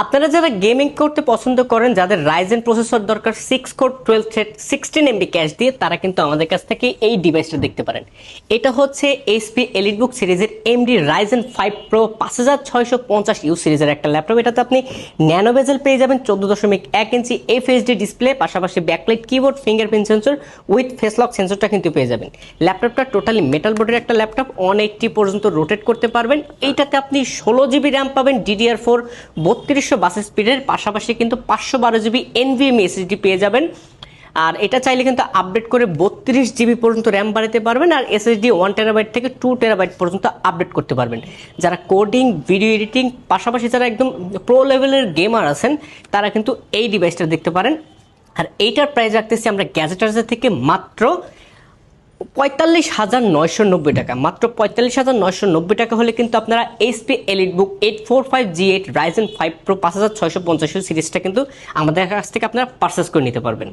আপনারা যারা গেমিং করতে পছন্দ করেন, যাদের রাইজেন প্রসেসর দরকার 6 কোর 12 থ্রেড 16 এমবি ক্যাশ দিয়ে, তারা কিন্তু আমাদের কাছ থেকে এই ডিভাইসটা দেখতে পারেন। এটা হচ্ছে এইচপি এলিটবুক সিরিজের এমডি রাইজেন 5 প্রো 5650 ইউ সিরিজের একটা ল্যাপটপ। এটাতে আপনি ন্যানো বেজেল পেয়ে যাবেন, 14.1 ইঞ্চি এফএইচডি ডিসপ্লে, পাশাপাশি backlight keyboard, fingerprint sensor with face lock সেন্সরটা কিন্তু পেয়ে যাবেন। ল্যাপটপটা টোটালি মেটাল বোর্ডের একটা ল্যাপটপ, 180 পর্যন্ত রোটেট করতে পারবেন। এইটাতে আপনি 16 জিবি র্যাম পাবেন, DDR4 3200 বাস স্পিডের, পাশাপাশি কিন্তু 512 জিবি NVMe SSD পেয়ে যাবেন। আর এটা চাইলে কিন্তু আপডেট করে 32 জিবি পর্যন্ত র্যাম বাড়াতে পারবেন, আর এসএসডি 1 টেরাবাইট থেকে 2 টেরাবাইট পর্যন্ত আপডেট করতে পারবেন। যারা কোডিং, ভিডিও এডিটিং, পাশাপাশি যারা একদম প্রো লেভেলের গেমার আছেন, তারা কিন্তু এই ডিভাইসটা দেখতে পারেন। আর এইটার প্রাইস রাখতেছি আমরা গ্যাজেটার্সের থেকে মাত্র 45,990 টাকা। মাত্র 45,990 টাকা হলে কিন্তু আপনারা HP EliteBook 845G8 Ryzen 5 pro 5650 সিরিজটা কিন্তু আমাদের কাছ থেকে আপনারা পারচেস করে নিতে পারবেন।